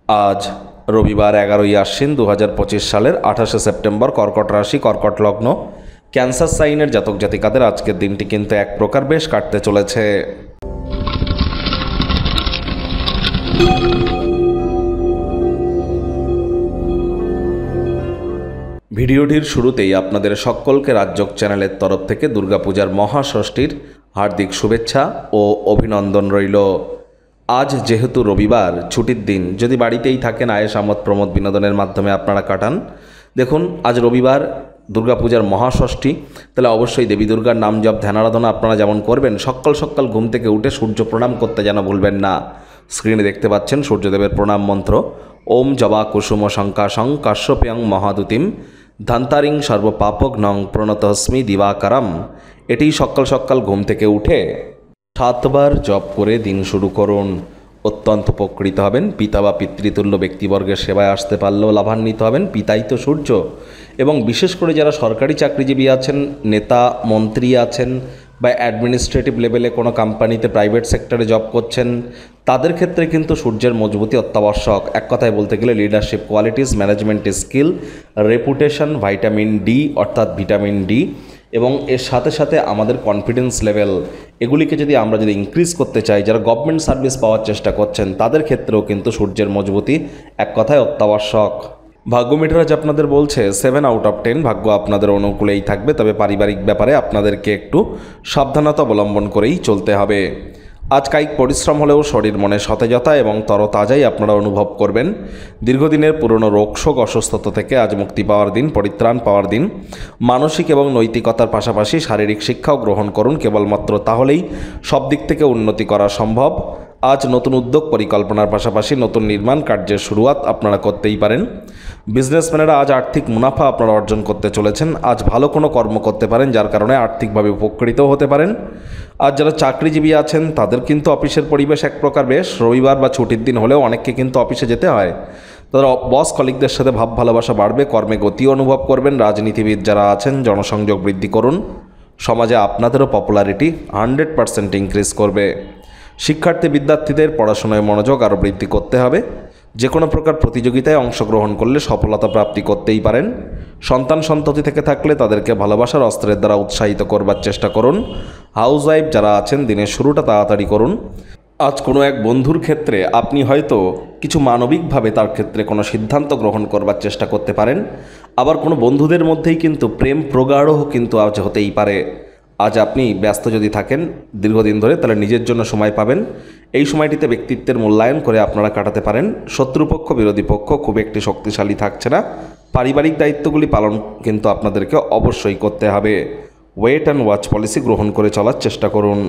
আজ রবিবার 11ই আশ্বিন 2025 সালের 28শে সেপ্টেম্বর। কর্কট রাশি, কর্কট লগ্ন, ক্যান্সার সাইনের জাতক জাতিকাদের আজকের দিনটি কিন্তু এক প্রকার বেশ কাটতে চলেছে। ভিডিওটির শুরুতেই আপনাদের সকলকে রাজযোগ চ্যানেলের তরফ থেকে দুর্গাপূজার মহাষষ্ঠীর হার্দিক শুভেচ্ছা ও অভিনন্দন রইল। আজ যেহেতু রবিবার, ছুটির দিন, যদি বাড়িতেই থাকেন আয়েশ আমোদ প্রমোদ বিনোদনের মাধ্যমে আপনারা কাটান। দেখুন, আজ রবিবার, দুর্গাপূজার মহাষষ্ঠী, তাহলে অবশ্যই দেবী দুর্গার নাম জপ ধ্যান আরাধনা আপনারা যেমন করবেন, সকাল সকাল ঘুম থেকে উঠে সূর্য প্রণাম করতে যেন ভুলবেন না। স্ক্রিনে দেখতে পাচ্ছেন সূর্যদেবের প্রণাম মন্ত্র, ওম জবা কুসুম শঙ্কাশং কাশ্যপেয়ং মহাদুতিম ধান্তারিং সর্বপাপঘ্নং প্রণতস্মি দিবাকারম। এটি সকাল সকাল ঘুম থেকে উঠে 7 বার জপ করে দিন শুরু করুন। অত্যন্ত উপকৃত হবেন। পিতা বা পিতৃতুল্য ব্যক্তিবর্গের সেবায় আসতে পারলেও লাভান্বিত হবেন। পিতাই তো সূর্য। এবং বিশেষ করে যারা সরকারি চাকরিজীবী আছেন, নেতা মন্ত্রী আছেন, বা অ্যাডমিনিস্ট্রেটিভ লেভেলে কোনো কোম্পানিতে প্রাইভেট সেক্টরে জব করছেন, তাদের ক্ষেত্রে কিন্তু সূর্যের মজবুতি অত্যাবশ্যক। এক কথায় বলতে গেলে leadership qualities, management skill, reputation, vitamin D অর্থাৎ ভিটামিন ডি, এবং এর সাথে সাথে আমাদের কনফিডেন্স লেভেল, এগুলিকে যদি আমরা ইনক্রিজ করতে চাই, যারা গভর্নমেন্ট সার্ভিস পাওয়ার চেষ্টা করছেন, তাদের ক্ষেত্রেও কিন্তু সূর্যের মজবুতি এক কথায় অত্যাবশ্যক। ভাগ্য মিটার আজ আপনাদের বলছে 7 আউট অফ 10, ভাগ্য আপনাদের অনুকূলেই থাকবে। তবে পারিবারিক ব্যাপারে আপনাদেরকে একটু সাবধানতা অবলম্বন করেই চলতে হবে। আজ কায়িক পরিশ্রম হলেও শরীর মনে সতেজতা এবং তরতাজাই আপনারা অনুভব করবেন। দীর্ঘদিনের পুরনো রোগশোক অসুস্থতা থেকে আজ মুক্তি পাওয়ার দিন, পরিত্রাণ পাওয়ার দিন। মানসিক এবং নৈতিকতার পাশাপাশি শারীরিক শিক্ষাও গ্রহণ করুন, কেবলমাত্র তাহলেই সব দিক থেকে উন্নতি করা সম্ভব। আজ নতুন উদ্যোগ পরিকল্পনার পাশাপাশি নতুন নির্মাণ কার্যের শুরুয়াত আপনারা করতেই পারেন। বিজনেসম্যানেরা আজ আর্থিক মুনাফা আপনারা অর্জন করতে চলেছেন। আজ ভালো কোনো কর্ম করতে পারেন, যার কারণে আর্থিকভাবে উপকৃত হতে পারেন। আজ যারা চাকরিজীবী আছেন, তাদের কিন্তু অফিসের পরিবেশ এক প্রকার বেশ। রবিবার বা ছুটির দিন হলেও অনেককে কিন্তু অফিসে যেতে হয়। তারা বস কলিগদের সাথে ভাব ভালোবাসা বাড়বে, কর্মে গতি অনুভব করবেন। রাজনীতিবিদ যারা আছেন, জনসংযোগ বৃদ্ধি করুন। সমাজে আপনাদেরও পপুলারিটি 100% ইনক্রিজ করবে। শিক্ষার্থী বিদ্যার্থীদের পড়াশোনায় মনোযোগ আরও বৃদ্ধি করতে হবে। যে কোনো প্রকার প্রতিযোগিতায় অংশগ্রহণ করলে সফলতা প্রাপ্তি করতেই পারেন। সন্তান সন্ততি থেকে থাকলে তাদেরকে ভালোবাসার অস্ত্রের দ্বারা উৎসাহিত করবার চেষ্টা করুন। হাউসওয়াইফ যারা আছেন, দিনের শুরুটা তাড়াতাড়ি করুন। আজ কোনো এক বন্ধুর ক্ষেত্রে আপনি হয়তো কিছু মানবিকভাবে তার ক্ষেত্রে কোনো সিদ্ধান্ত গ্রহণ করবার চেষ্টা করতে পারেন। আবার কোনো বন্ধুদের মধ্যেই কিন্তু প্রেম প্রগাঢ় কিন্তু আজ হতেই পারে। আজ আপনি ব্যস্ত যদি থাকেন দীর্ঘদিন ধরে, তাহলে নিজের জন্য সময় পাবেন। এই সময়টিতে ব্যক্তিত্বের মূল্যায়ন করে আপনারা কাটাতে পারেন। শত্রুপক্ষ, বিরোধী পক্ষ খুব একটি শক্তিশালী থাকছে না। পারিবারিক দায়িত্বগুলি পালন কিন্তু আপনাদেরকে অবশ্যই করতে হবে। ওয়েট অ্যান্ড ওয়াচ পলিসি গ্রহণ করে চলার চেষ্টা করুন।